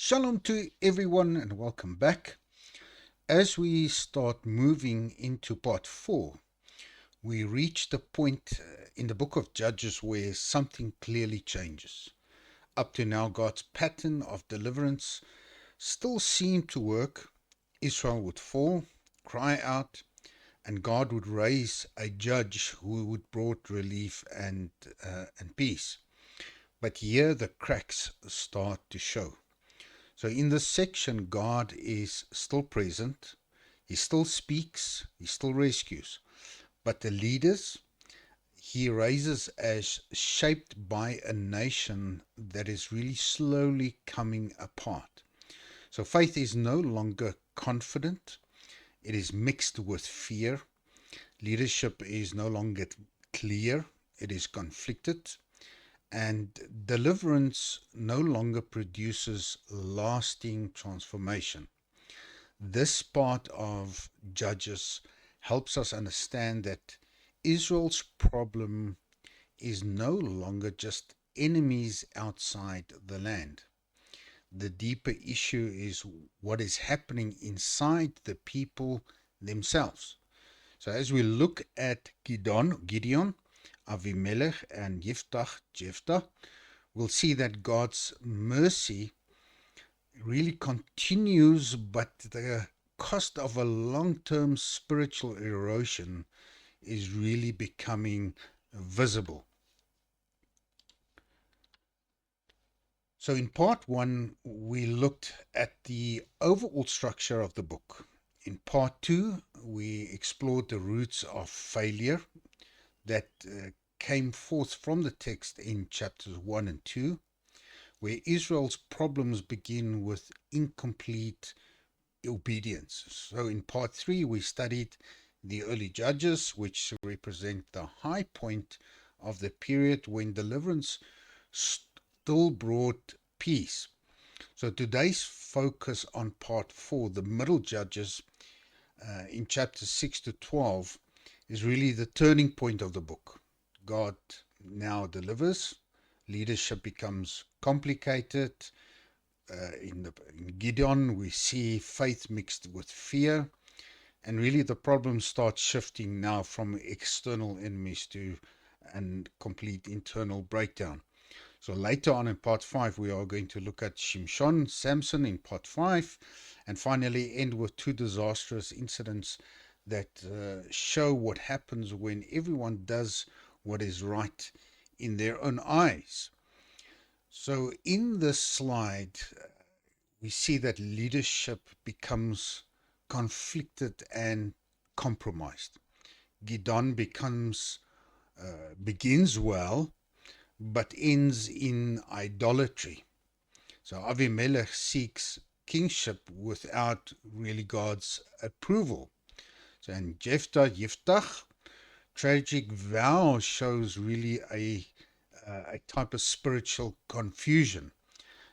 Shalom to everyone and welcome back. As we start moving into part 4, we reach the point in the book of Judges where something clearly changes. Up to now, God's pattern of deliverance still seemed to work. Israel would fall, cry out, and God would raise a judge who would brought relief and peace. But here the cracks start to show. So in this section, God is still present. He still speaks. He still rescues. But the leaders he raises as shaped by a nation that is really slowly coming apart. So faith is no longer confident. It is mixed with fear. Leadership is no longer clear. It is conflicted. And deliverance no longer produces lasting transformation. This part of Judges helps us understand that Israel's problem is no longer just enemies outside the land. The deeper issue is what is happening inside the people themselves. So as we look at Gideon, Avimelech, and Jephthah, we'll see that God's mercy really continues, but the cost of a long-term spiritual erosion is really becoming visible. So in part 1, we looked at the overall structure of the book. In part 2, we explored the roots of failure that came forth from the text in chapters 1 and 2, where Israel's problems begin with incomplete obedience. So in part 3, we studied the early judges, which represent the high point of the period when deliverance still brought peace. So today's focus on part 4, the middle judges, in chapters 6 to 12, is really the turning point of the book. God now delivers, leadership becomes complicated. In Gideon, we see faith mixed with fear, and really the problem starts shifting now from external enemies to and complete internal breakdown. So later on in part 5, we are going to look at Shimshon, Samson in part 5, and finally end with 2 disastrous incidents that show what happens when everyone does what is right in their own eyes. So in this slide, we see that leadership becomes conflicted and compromised. Gideon begins well, but ends in idolatry. So Avimelech seeks kingship without really God's approval. So in Jephthah, tragic vow shows really a type of spiritual confusion.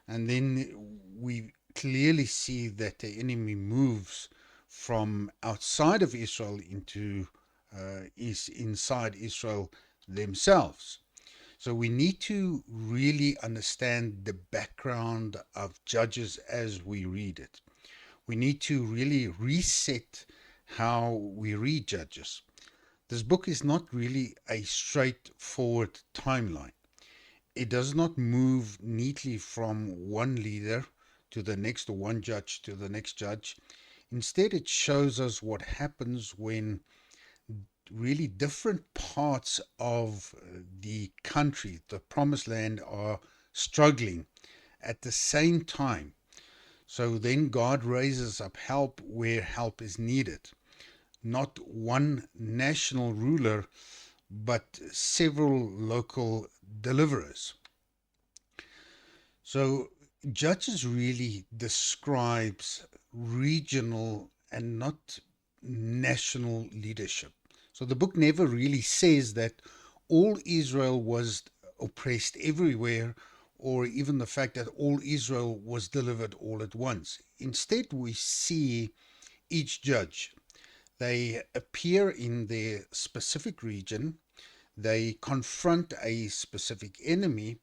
And then we clearly see that the enemy moves from outside of Israel into is inside Israel themselves. So we need to really understand the background of Judges as we read it. We need to really reset how we read Judges. This book is not really a straightforward timeline. It does not move neatly from one leader to the next, or one judge to the next judge. Instead, it shows us what happens when really different parts of the country, the promised land, are struggling at the same time. So then God raises up help where help is needed. Not one national ruler, but several local deliverers. So Judges really describes regional and not national leadership. So the book never really says that all Israel was oppressed everywhere, or even the fact that all Israel was delivered all at once. Instead, we see each judge. They appear in their specific region, they confront a specific enemy,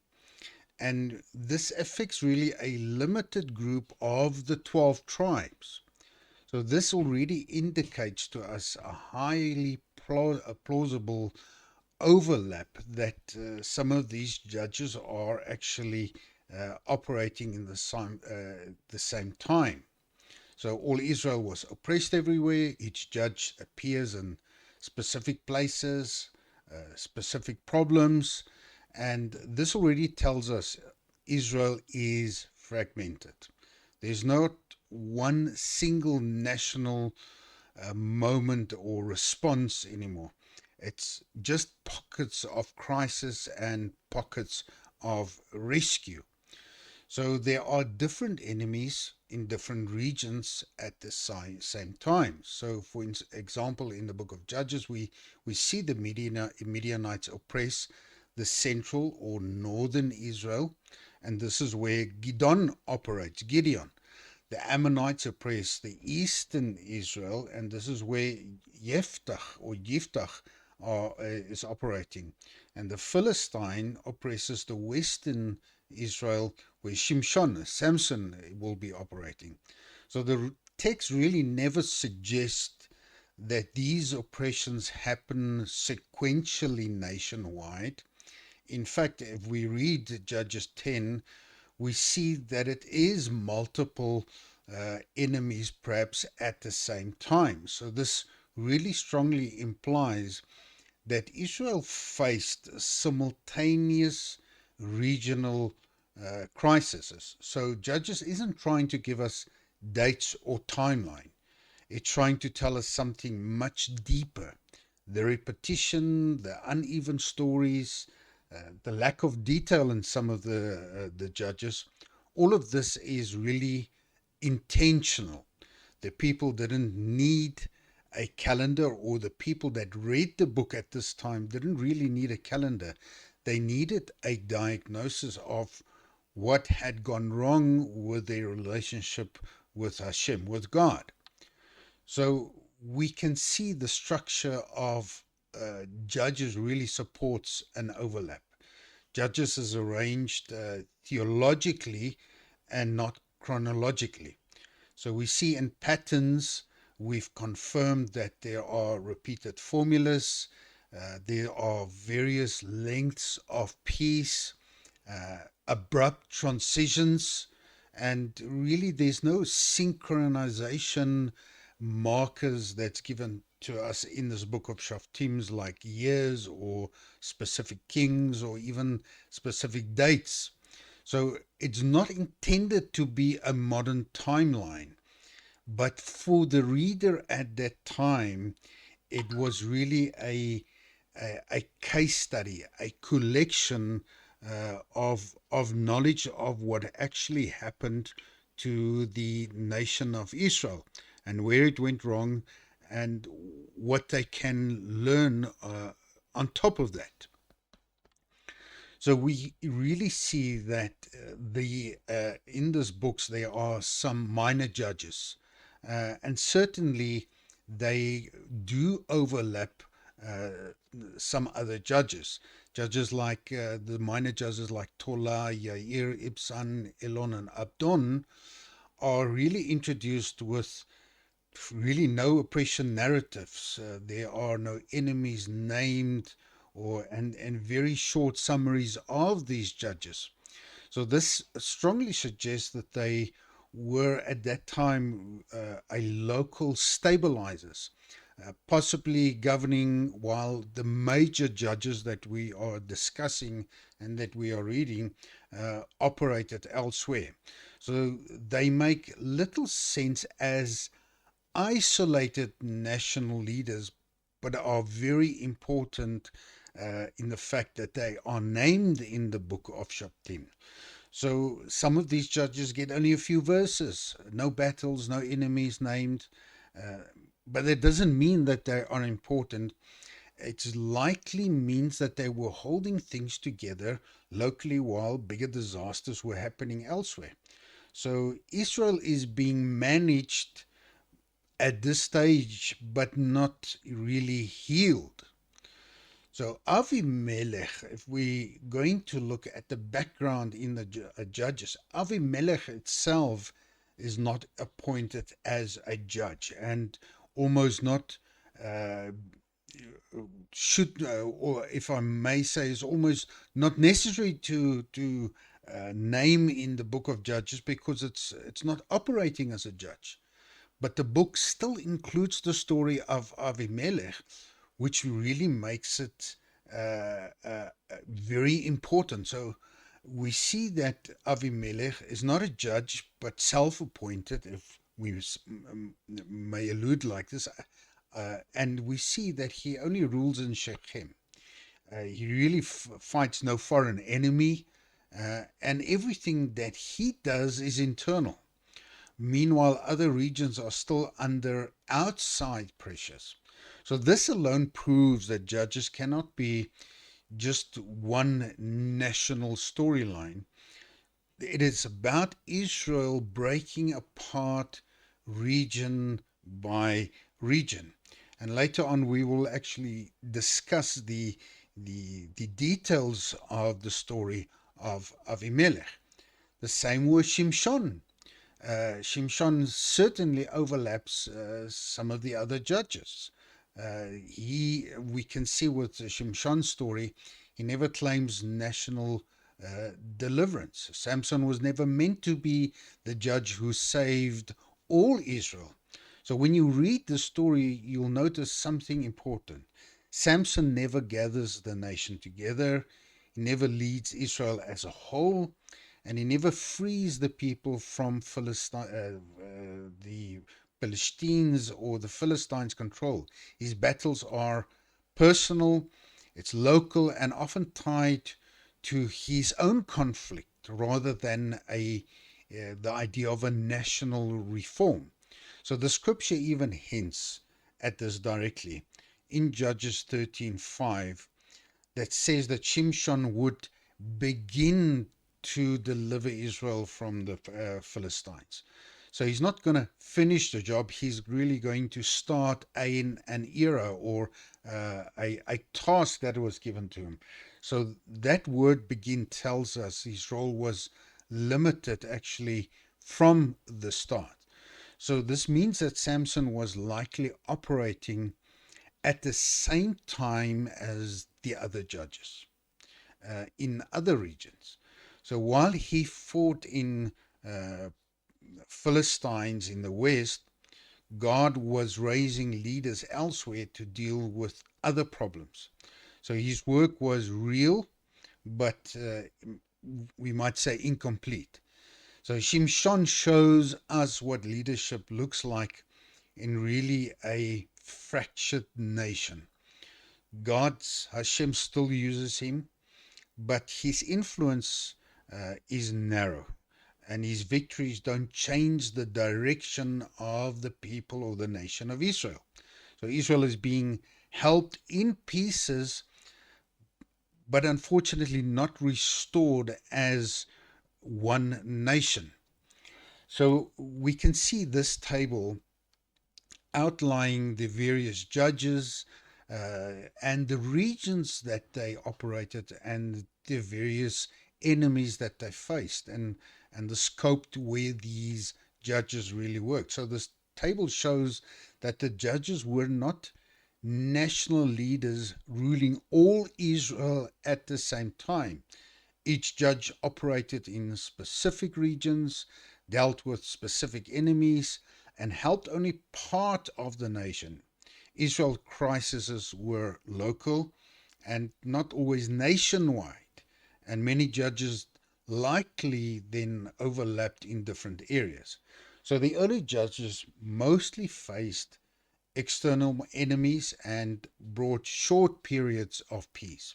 And this affects really a limited group of the 12 tribes. So this already indicates to us a highly plausible overlap that some of these judges are actually operating in the same time. So all Israel was oppressed everywhere. Each judge appears in specific places, specific problems, and this already tells us Israel is fragmented. There's not one single national moment or response anymore. It's just pockets of crisis and pockets of rescue. So there are different enemies in different regions at the same time. So, for example, in the book of Judges, we see the Midianites oppress the central or northern Israel, and this is where Gideon operates. Gideon. The Ammonites oppress the eastern Israel, and this is where Yiftach is operating. And the Philistine oppresses the western Israel, where Samson will be operating. So the text really never suggests that these oppressions happen sequentially nationwide. In fact, if we read Judges 10, we see that it is multiple enemies perhaps at the same time. So this really strongly implies that Israel faced simultaneous regional crises. So Judges isn't trying to give us dates or timeline. It's trying to tell us something much deeper. The repetition, the uneven stories, the lack of detail in some of the judges, all of this is really intentional. The people didn't need a calendar, or the people that read the book at this time didn't really need a calendar. They needed a diagnosis of what had gone wrong with their relationship with Hashem, with God. So we can see the structure of Judges really supports an overlap. Judges is arranged theologically and not chronologically. So we see in patterns, we've confirmed that there are repeated formulas, there are various lengths of peace, abrupt transitions, and really there's no synchronization markers that's given to us in this book of Shaftims, like years or specific kings or even specific dates. So it's not intended to be a modern timeline, but for the reader at that time, it was really a case study, a collection of knowledge of what actually happened to the nation of Israel and where it went wrong and what they can learn on top of that. So we really see that the in this books there are some minor judges, and certainly they do overlap uh, some other judges. Judges like the minor judges like Tola, Yair, Ibsan, Elon, and Abdon are really introduced with really no oppression narratives. There are no enemies named, or and very short summaries of these judges. So this strongly suggests that they were at that time a local stabilizers, possibly governing while the major judges that we are discussing and that we are reading operated elsewhere. So they make little sense as isolated national leaders, but are very important in the fact that they are named in the book of Shaptim. So some of these judges get only a few verses, no battles, no enemies named, uh, but it doesn't mean that they are important. It likely means that they were holding things together locally while bigger disasters were happening elsewhere. So Israel is being managed at this stage, but not really healed. So Avimelech, if we're going to look at the background in the Judges, Avimelech itself is not appointed as a judge, and almost not uh, or if I may say, is almost not necessary to name in the book of Judges, because it's not operating as a judge. But the book still includes the story of Avimelech, which really makes it very important. So we see that Avimelech is not a judge, but self-appointed, if we may allude like this. And we see that he only rules in Shechem. He really fights no foreign enemy, and everything that he does is internal. Meanwhile, other regions are still under outside pressures. So this alone proves that Judges cannot be just one national storyline. It is about Israel breaking apart region by region. And later on, we will actually discuss the details of the story of Avimelech. The same with Shimshon. Shimshon certainly overlaps some of the other judges. We can see with the Shimshon story, he never claims national deliverance. Samson was never meant to be the judge who saved all Israel. So when you read the story, you'll notice something important. Samson never gathers the nation together. He never leads Israel as a whole, and he never frees the people from the Philistines or the Philistines' control. His battles are personal, it's local, and often tied to his own conflict rather than the idea of a national reform. So the scripture even hints at this directly in Judges 13:5, that says that Shimshon would begin to deliver Israel from the Philistines. So he's not going to finish the job. He's really going to start an era, or a task that was given to him. So that word begin tells us his role was limited actually from the start. So this means that Samson was likely operating at the same time as the other judges in other regions. So while he fought in uh, Philistines in the west, God was raising leaders elsewhere to deal with other problems. So his work was real, but we might say incomplete. So Shimshon shows us what leadership looks like in really a fractured nation. God's Hashem still uses him, but his influence is narrow, and his victories don't change the direction of the people or the nation of Israel. So Israel is being helped in pieces, but unfortunately not restored as one nation. So we can see this table outlining the various judges and the regions that they operated, and the various enemies that they faced, and the scope to where these judges really worked. So this table shows that the judges were not national leaders ruling all Israel at the same time. Each judge operated in specific regions, dealt with specific enemies, and helped only part of the nation. Israel crises were local and not always nationwide, and many judges likely then overlapped in different areas. So the early judges mostly faced external enemies and brought short periods of peace.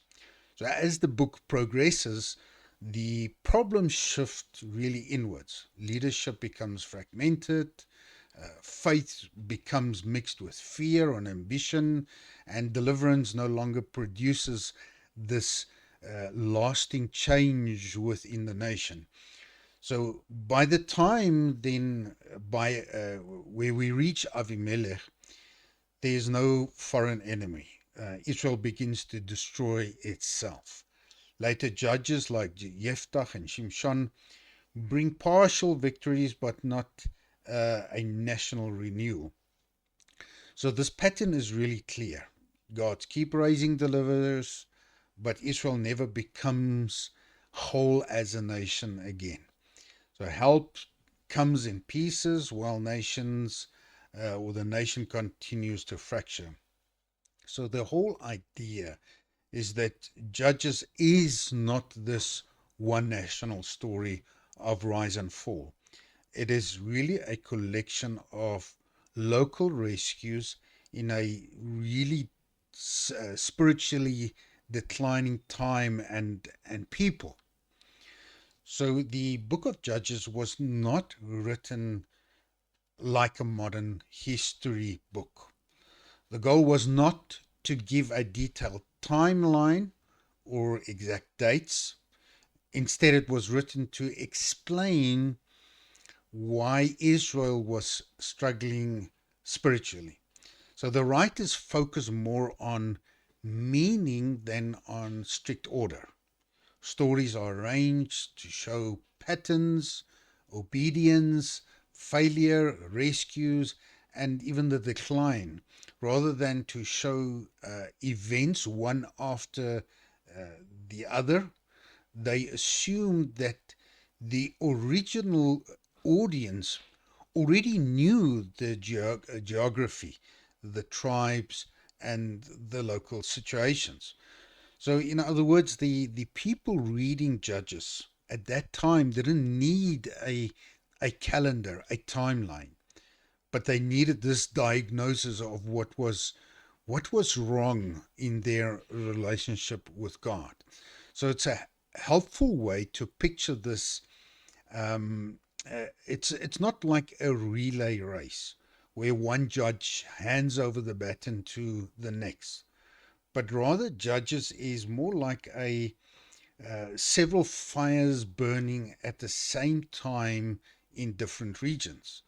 So as the book progresses, the problems shift really inwards. Leadership becomes fragmented, faith becomes mixed with fear and ambition, and deliverance no longer produces this lasting change within the nation. So by the time then, where we reach Avimelech, there is no foreign enemy. Israel begins to destroy itself. Later judges like Jephthah and Shimshon bring partial victories, but not a national renewal. So this pattern is really clear. God keep raising deliverers, but Israel never becomes whole as a nation again. So help comes in pieces while the nation continues to fracture. So the whole idea is that Judges is not this one national story of rise and fall. It is really a collection of local rescues in a really spiritually declining time and people. So the book of Judges was not written like a modern history book. The goal was not to give a detailed timeline or exact dates. Instead, it was written to explain why Israel was struggling spiritually. So the writers focus more on meaning than on strict order. Stories are arranged to show patterns, obedience, failure, rescues, and even the decline, rather than to show events one after uh, the other. They assumed that the original audience already knew the geography, the tribes, and the local situations. So, in other words, the people reading Judges at that time didn't need a calendar, a timeline, but they needed this diagnosis of what was wrong in their relationship with God. So it's a helpful way to picture this. It's not like a relay race where one judge hands over the baton to the next, but rather Judges is more like a several fires burning at the same time in different regions.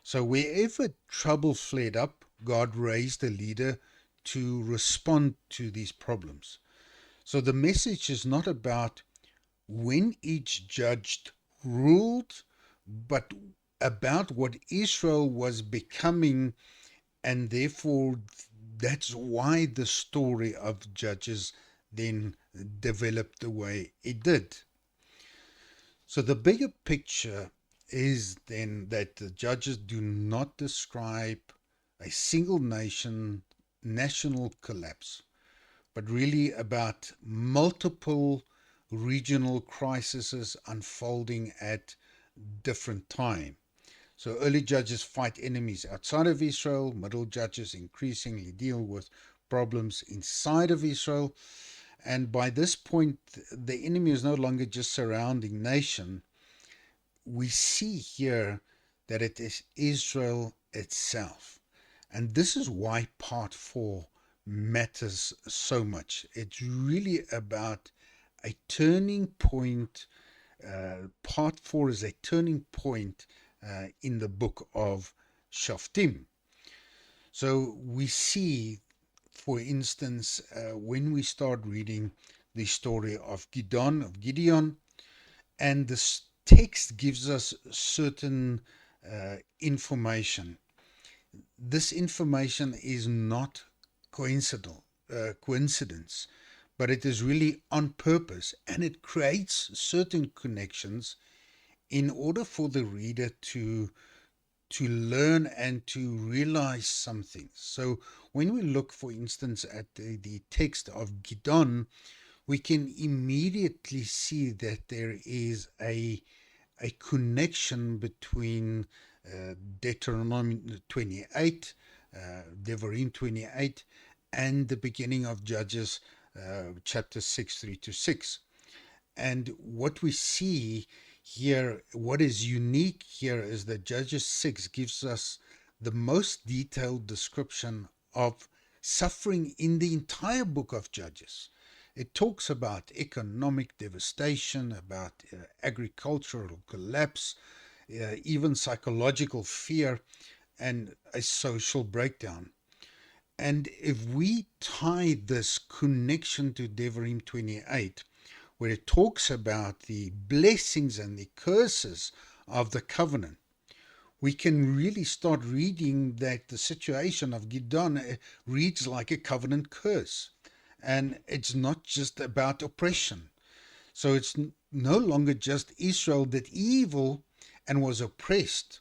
So wherever trouble flared up, God raised a leader to respond to these problems. So the message is not about when each judge ruled, but about what Israel was becoming, and therefore that's why the story of Judges then developed the way it did. So the bigger picture is then that the Judges do not describe a single national collapse, but really about multiple regional crises unfolding at different time. So early judges fight enemies outside of Israel, middle judges increasingly deal with problems inside of Israel, and by this point the enemy is no longer just surrounding nation. We see here that it is Israel itself. And this is why part 4 matters so much. It's really about a turning point. Part 4 is a turning point in the book of Shoftim. So we see, for instance, when we start reading the story of Gideon, and this text gives us certain information. This information is not coincidence, but it is really on purpose, and it creates certain connections in order for the reader to learn and to realize something. So when we look, for instance, at the text of Gideon, we can immediately see that there is a connection between Deuteronomy 28, Devarim 28, and the beginning of Judges chapter 6, 3 to 6. And what we see here, what is unique here, is that Judges 6 gives us the most detailed description of suffering in the entire book of Judges. It talks about economic devastation, about agricultural collapse, even psychological fear, and a social breakdown. And if we tie this connection to Devarim 28, where it talks about the blessings and the curses of the covenant, we can really start reading that the situation of Gideon reads like a covenant curse. And it's not just about oppression. So it's no longer just Israel did evil and was oppressed,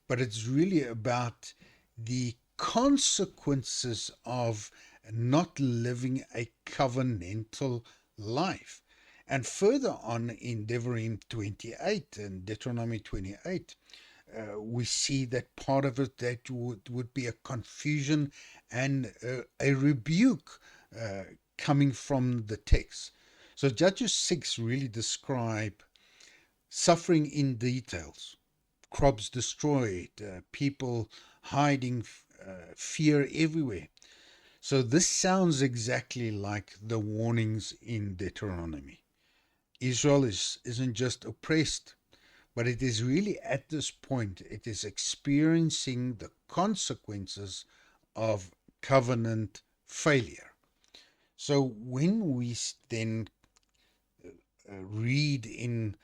but it's really about the consequences of not living a covenantal life. And further on in Devarim 28 and Deuteronomy 28, we see that part of it that would be a confusion and a rebuke coming from the text. So Judges 6 really describe suffering in details, crops destroyed, people hiding, fear everywhere. So this sounds exactly like the warnings in Deuteronomy. Israel isn't just oppressed, but it is really at this point, it is experiencing the consequences of covenant failure. So when we then read in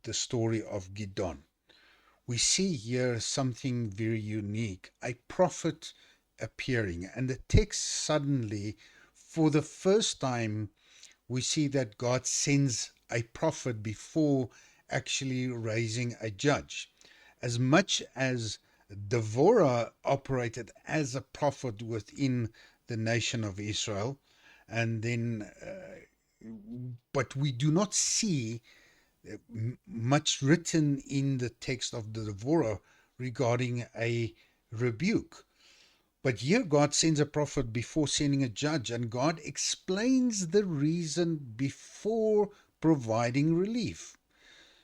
the story of Gideon, we see here something very unique, a prophet appearing. And the text suddenly, for the first time, we see that God sends a prophet before actually raising a judge. As much as Devorah operated as a prophet within the nation of Israel, and then, but we do not see much written in the text of the Devorah regarding a rebuke. But here God sends a prophet before sending a judge, and God explains the reason before providing relief.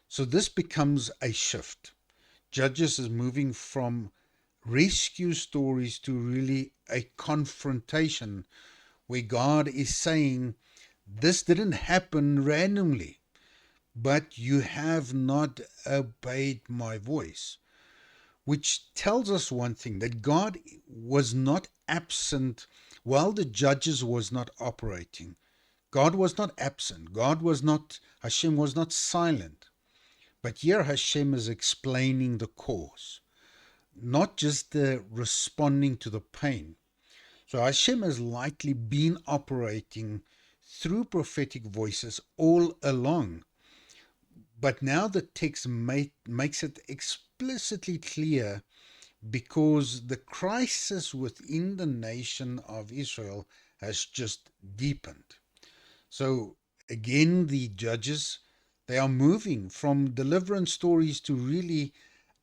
So this becomes a shift. Judges is moving from rescue stories to really a confrontation where God is saying, this didn't happen randomly, but you have not obeyed my voice. Which tells us one thing, that God was not absent while the judges was not operating. God was not absent. Hashem was not silent. But here Hashem is explaining the cause, not just the responding to the pain. So Hashem has likely been operating through prophetic voices all along. But now the text makes it explicitly clear because the crisis within the nation of Israel has just deepened. So again, the judges, they are moving from deliverance stories to really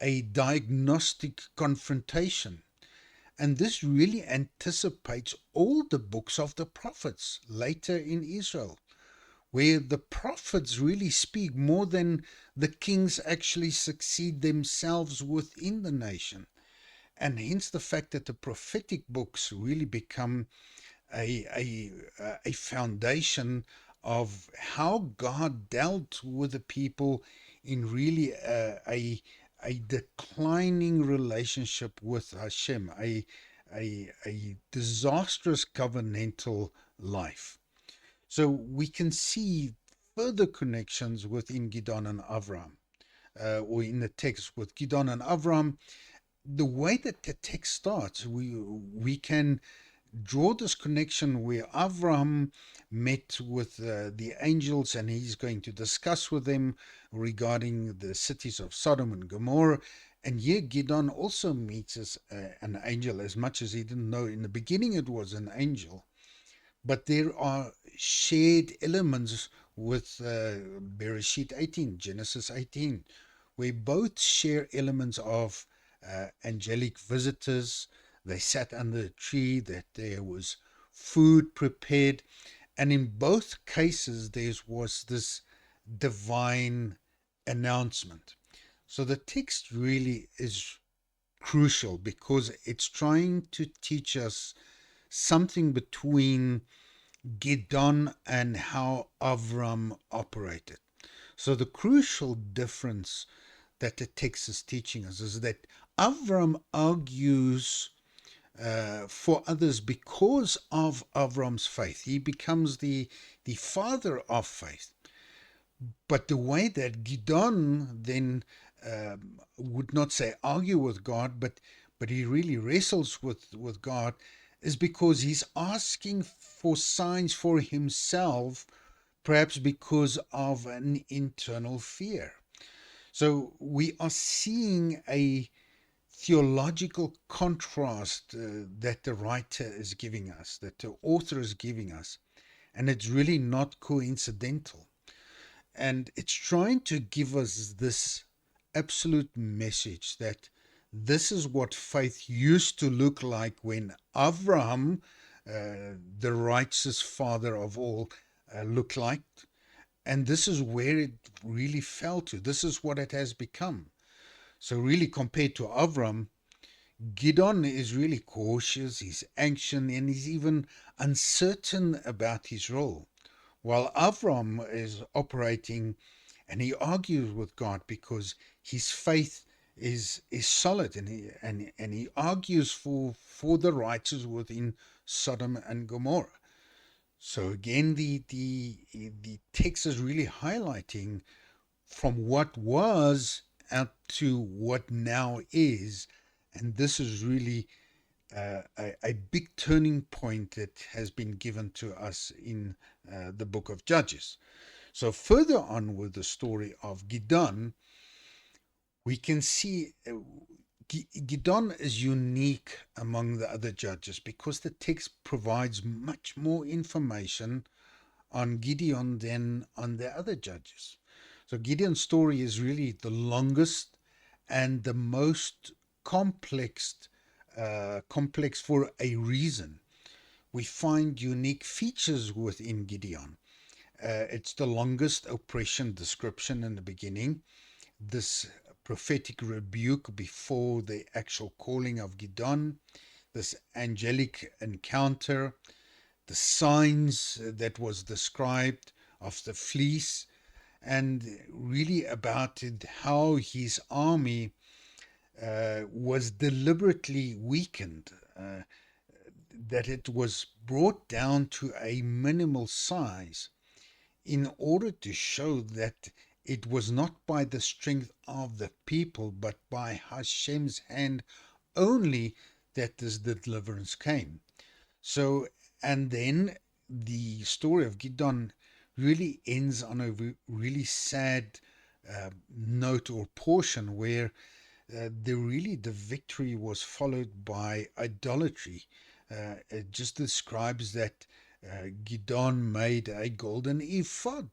a diagnostic confrontation. And this really anticipates all the books of the prophets later in Israel, where the prophets really speak more than the kings actually succeed themselves within the nation. And hence the fact that the prophetic books really become a foundation of how God dealt with the people in really a declining relationship with Hashem, a disastrous covenantal life. So we can see further connections within Gideon and Avram, or in the text with Gideon and Avram. The way that the text starts, we can draw this connection where Avram met with the angels and he's going to discuss with them regarding the cities of Sodom and Gomorrah. And here Gideon also meets as an angel, as much as he didn't know in the beginning it was an angel. But there are shared elements with Bereshit 18, Genesis 18, where both share elements of angelic visitors. They sat under a tree, that there was food prepared. And in both cases, there was this divine announcement. So the text really is crucial because it's trying to teach us something between Gideon and how Avram operated. So the crucial difference that the text is teaching us is that Avram argues for others because of Avram's faith. He becomes the father of faith. But the way that Gideon then would not say argue with God, but he really wrestles with God, is because he's asking for signs for himself, perhaps because of an internal fear. So we are seeing a theological contrast that the writer is giving us, that the author is giving us, and it's really not coincidental. And it's trying to give us this absolute message that this is what faith used to look like when Abraham, the righteous father of all, looked like. And this is where it really fell to. This is what it has become. So, really, compared to Avram, Gideon is really cautious, he's anxious, and he's even uncertain about his role. While Avram is operating and he argues with God because his faith is solid, and he argues for the righteous within Sodom and Gomorrah. So again, the text is really highlighting from what was out to what now is, and this is really a big turning point that has been given to us in the book of Judges. So further on with the story of Gideon, we can see Gideon is unique among the other judges because the text provides much more information on Gideon than on the other judges. So Gideon's story is really the longest and the most complex, complex for a reason. We find unique features within Gideon. It's the longest oppression description in the beginning, this prophetic rebuke before the actual calling of Gideon, this angelic encounter, the signs that was described of the fleece, and really about it, how his army was deliberately weakened, that it was brought down to a minimal size in order to show that it was not by the strength of the people, but by Hashem's hand only that this deliverance came. So, and then the story of Gideon really ends on a really sad note or portion where the victory was followed by idolatry. It just describes that Gideon made a golden ephod,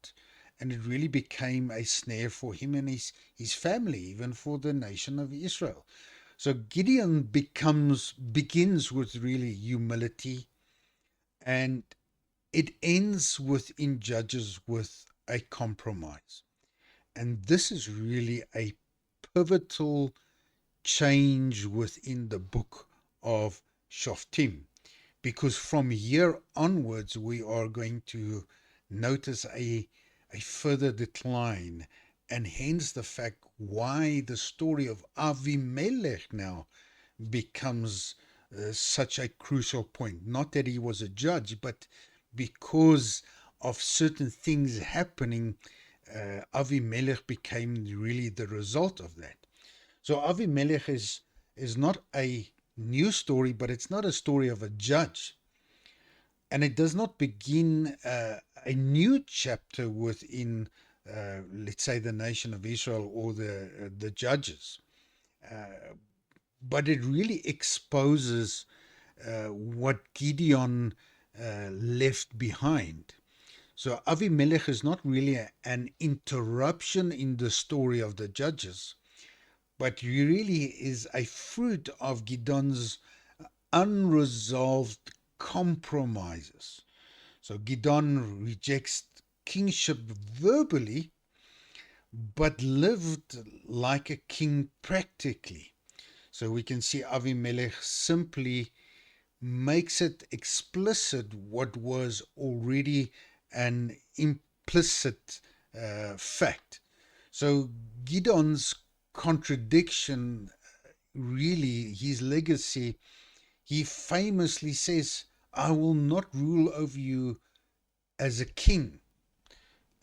and it really became a snare for him and his family, even for the nation of Israel. So Gideon begins with really humility, and it ends within Judges with a compromise. And this is really a pivotal change within the book of Shoftim, because from here onwards we are going to notice a further decline, and hence the fact why the story of Avimelech now becomes such a crucial point. Not that he was a judge, but because of certain things happening, Avimelech became really the result of that. So Avimelech is not a new story, but it's not a story of a judge. And it does not begin a new chapter within, let's say, the nation of Israel or the judges. But it really exposes what Gideon left behind. So Avimelech is not really an interruption in the story of the judges, but really is a fruit of Gideon's unresolved compromises. So Gideon rejects kingship verbally, but lived like a king practically. So we can see Avimelech simply makes it explicit what was already an implicit fact. So Gideon's contradiction, really, his legacy, he famously says, I will not rule over you as a king.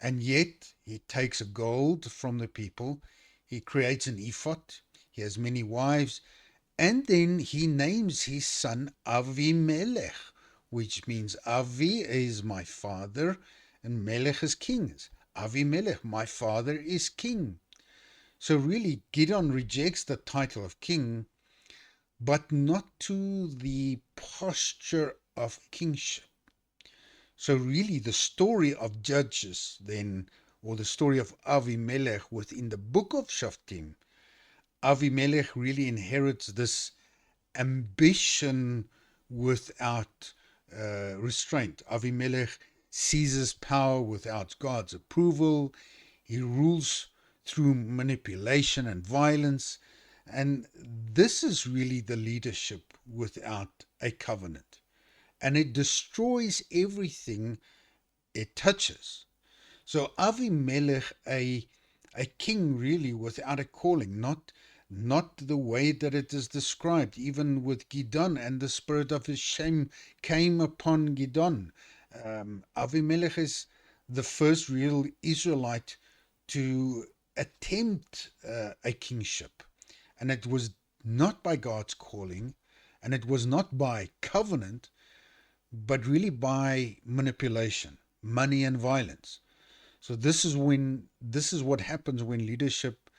And yet he takes a gold from the people, he creates an ephod, he has many wives, and then he names his son Avimelech, which means Avi is my father and Melech is king. Avimelech, my father is king. So really, Gideon rejects the title of king, but not to the posture of kingship. So really, the story of Judges then, or the story of Avimelech within the book of Shoftim, Avimelech really inherits this ambition without restraint. Avimelech seizes power without God's approval. He rules through manipulation and violence. And this is really the leadership without a covenant. And it destroys everything it touches. So Avimelech, a king really without a calling, not the way that it is described, even with Gideon, and the spirit of his shame came upon Gideon. Avimelech is the first real Israelite to attempt a kingship, and it was not by God's calling, and it was not by covenant, but really by manipulation, money, and violence. So this is what happens when leadership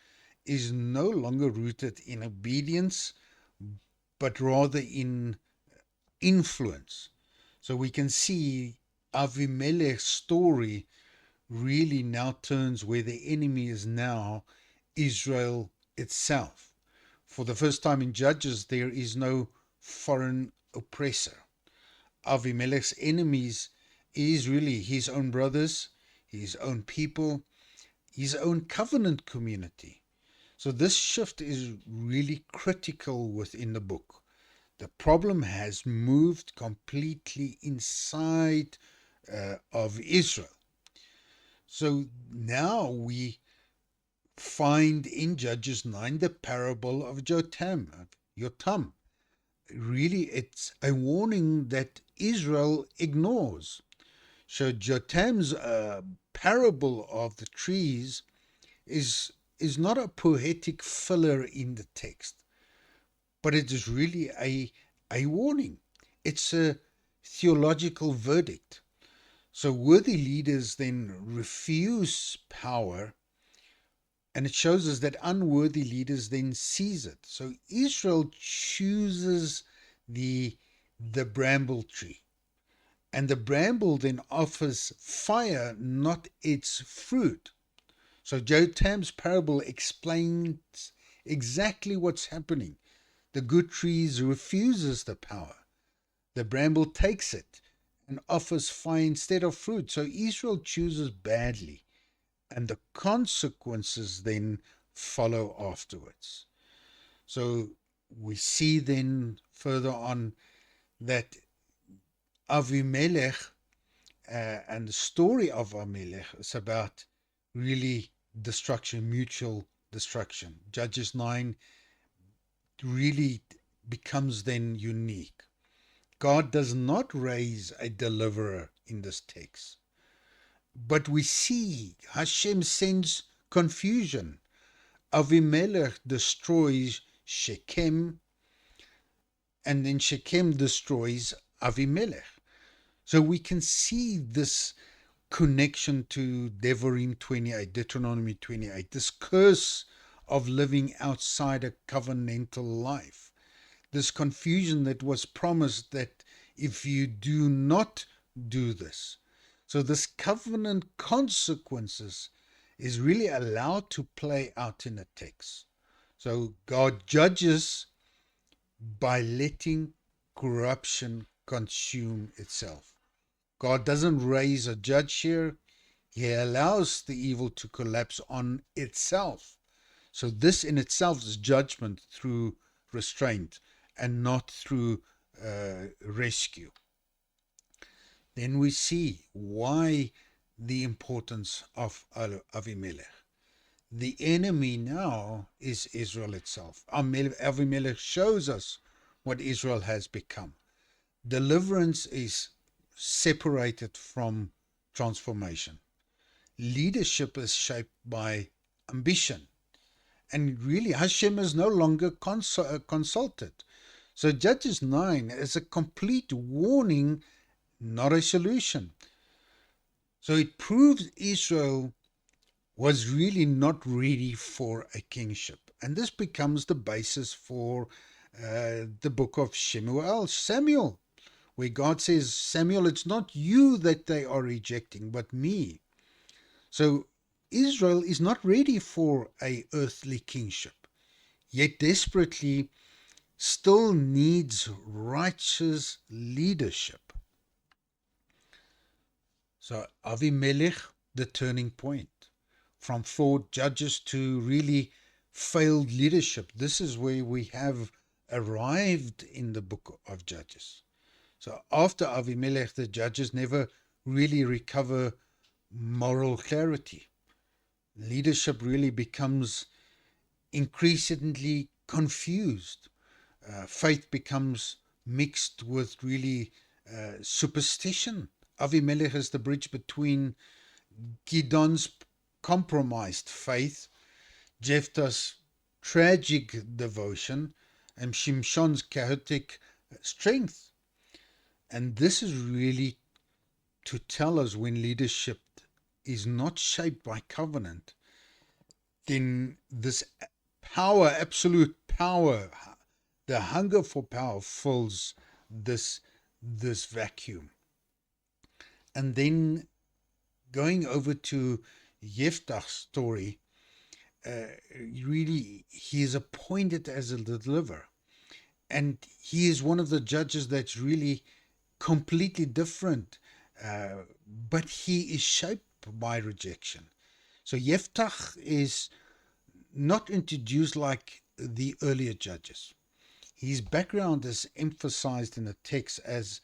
is no longer rooted in obedience, but rather in influence. So we can see Avimelech's story really now turns where the enemy is now Israel itself. For the first time in Judges, there is no foreign oppressor. Avimelech's enemies is really his own brothers, his own people, his own covenant community. So this shift is really critical within the book. The problem has moved completely inside of Israel. So now we find in Judges 9 the parable of Jotam. Really, it's a warning that Israel ignores. So Jotam's parable of the trees is is not a poetic filler in the text, but it is really a warning. It's a theological verdict. So worthy leaders then refuse power, and it shows us that unworthy leaders then seize it. So Israel chooses the the bramble tree, and the bramble then offers fire, not its fruit. So Jotam's parable explains exactly what's happening. The good tree refuses the power. The bramble takes it and offers fire instead of fruit. So Israel chooses badly, and the consequences then follow afterwards. So we see then further on that Avimelech and the story of Avimelech is about really destruction, mutual destruction. Judges 9 really becomes then unique. God does not raise a deliverer in this text, but we see Hashem sends confusion. Avimelech destroys Shechem, and then Shechem destroys Avimelech. So we can see this connection to Devarim 28, Deuteronomy 28, this curse of living outside a covenantal life, this confusion that was promised that if you do not do this. So this covenant consequences is really allowed to play out in the text. So God judges by letting corruption consume itself. God doesn't raise a judge here. He allows the evil to collapse on itself. So this in itself is judgment through restraint and not through rescue. Then we see why the importance of Avimelech. The enemy now is Israel itself. Avimelech shows us what Israel has become. Deliverance is separated from transformation. Leadership is shaped by ambition. And really, Hashem is no longer consulted. So Judges 9 is a complete warning, not a solution. So it proves Israel was really not ready for a kingship. And this becomes the basis for the book of Samuel, where God says, Samuel, it's not you that they are rejecting, but me. So Israel is not ready for a earthly kingship, yet desperately still needs righteous leadership. So Avimelech, the turning point. From flawed judges to really failed leadership. This is where we have arrived in the book of Judges. So after Avimelech, the judges never really recover moral clarity. Leadership really becomes increasingly confused. Faith becomes mixed with really superstition. Avimelech is the bridge between Gideon's compromised faith, Jephthah's tragic devotion, and Shimshon's chaotic strength. And this is really to tell us when leadership is not shaped by covenant, then this power, absolute power, the hunger for power fills this vacuum. And then going over to Jephthah's story, really, he is appointed as a deliverer. And he is one of the judges that's really completely different, but he is shaped by rejection. So Jephthah is not introduced like the earlier judges. His background is emphasized in the text as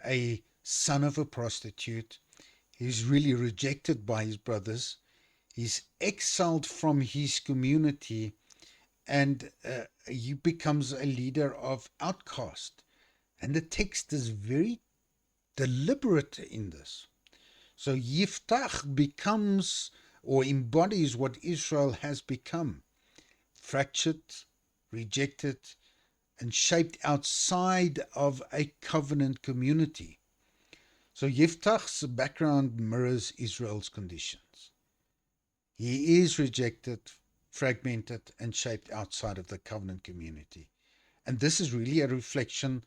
a son of a prostitute. He's really rejected by his brothers. He's exiled from his community, and he becomes a leader of outcast. And the text is very deliberate in this. So Jephthah becomes or embodies what Israel has become: fractured, rejected, and shaped outside of a covenant community. So Jephthah's background mirrors Israel's conditions. He is rejected, fragmented, and shaped outside of the covenant community. And this is really a reflection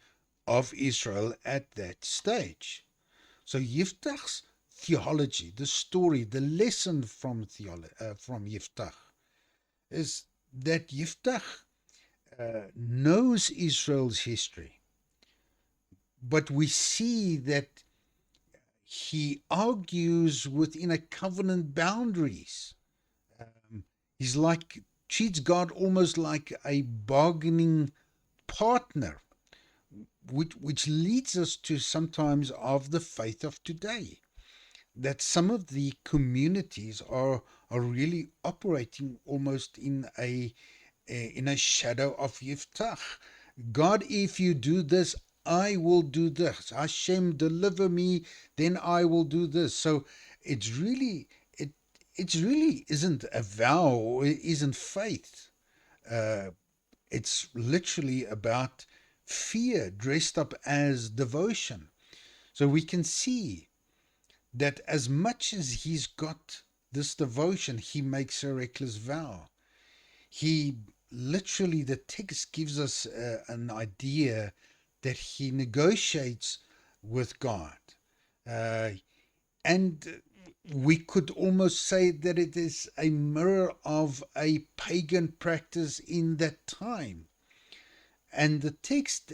of Israel at that stage. So Jephthah's theology, the story, the lesson from Jephthah is that Jephthah knows Israel's history, but we see that he argues within a covenant boundaries. He's like, treats God almost like a bargaining partner, which leads us to sometimes of the faith of today, that some of the communities are really operating almost in a shadow of Yiftach. God, if you do this, I will do this. Hashem, deliver me, then I will do this. So it's really it really isn't a vow, or it isn't faith. It's literally about fear dressed up as devotion. So we can see that as much as he's got this devotion, he makes a reckless vow. He literally, the text gives us an idea that he negotiates with God. And we could almost say that it is a mirror of a pagan practice in that time. And the text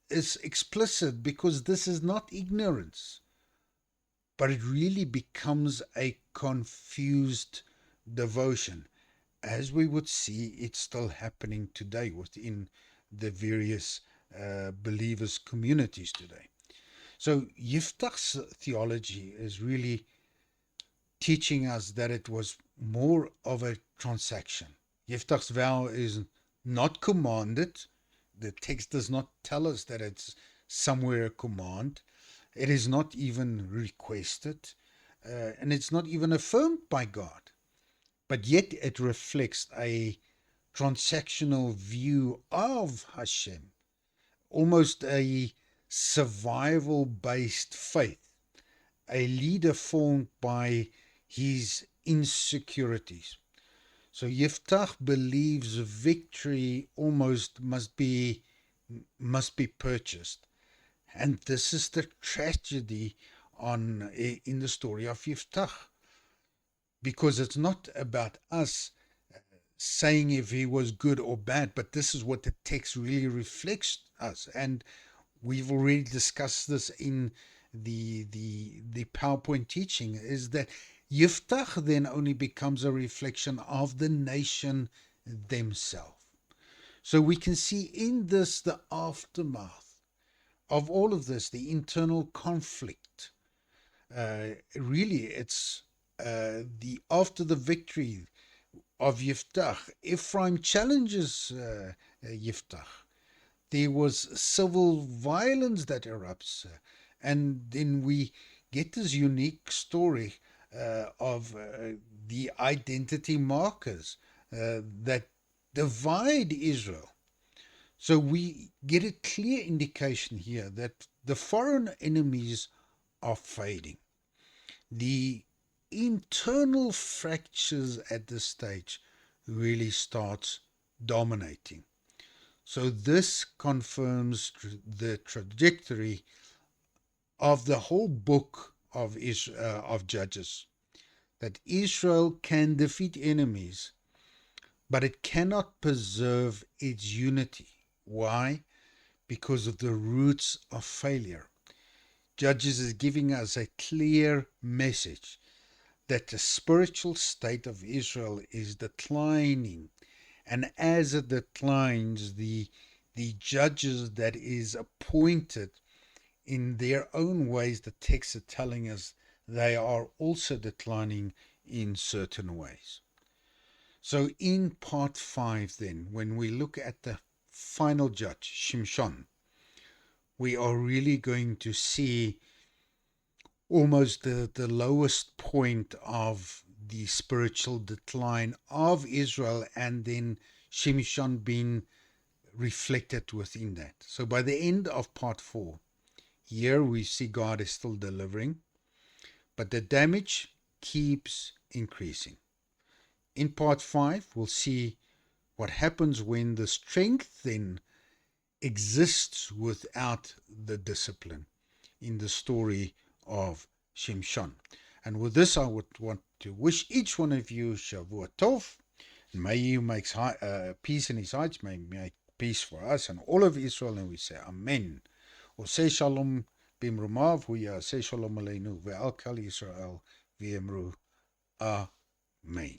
is explicit because this is not ignorance, but it really becomes a confused devotion, as we would see it's still happening today within the various believers' communities today. So Yiftach's theology is really teaching us that it was more of a transaction. Yiftach's vow is not commanded, the text does not tell us that it's somewhere a command. It is not even requested, and it's not even affirmed by God. But yet it reflects a transactional view of Hashem, almost a survival based faith, a leader formed by his insecurities. So Yiftach believes victory almost must be purchased. And this is the tragedy in the story of Yiftach, because it's not about us saying if he was good or bad, but this is what the text really reflects us. And we've already discussed this in the PowerPoint teaching, is that Yiftach then only becomes a reflection of the nation themselves. So we can see in this the aftermath of all of this, the internal conflict. Really, it's the after the victory of Yiftach. Ephraim challenges Yiftach. There was civil violence that erupts, and then we get this unique story of the identity markers that divide Israel. So we get a clear indication here that the foreign enemies are fading. The internal fractures at this stage really starts dominating. So this confirms the trajectory of the whole book of of Judges, that Israel can defeat enemies, but it cannot preserve its unity. Why? Because of the roots of failure. Judges is giving us a clear message that the spiritual state of Israel is declining, and as it declines, the judges that is appointed in their own ways, the text is telling us they are also declining in certain ways. So in part 5 then, when we look at the final judge, Shimshon, we are really going to see almost the lowest point of the spiritual decline of Israel, and then Shimshon being reflected within that. So by the end of part 4, here we see God is still delivering, but the damage keeps increasing. In part 5, we'll see what happens when the strength then exists without the discipline in the story of Shimshon. And with this, I would want to wish each one of you Shavua Tov. And may you make peace in his heights, may he make peace for us and all of Israel. And we say Amen. Oseh Shalom bimrumav, hu yaseh Shalom aleinu ve'al kal Yisrael v'yemru Amen.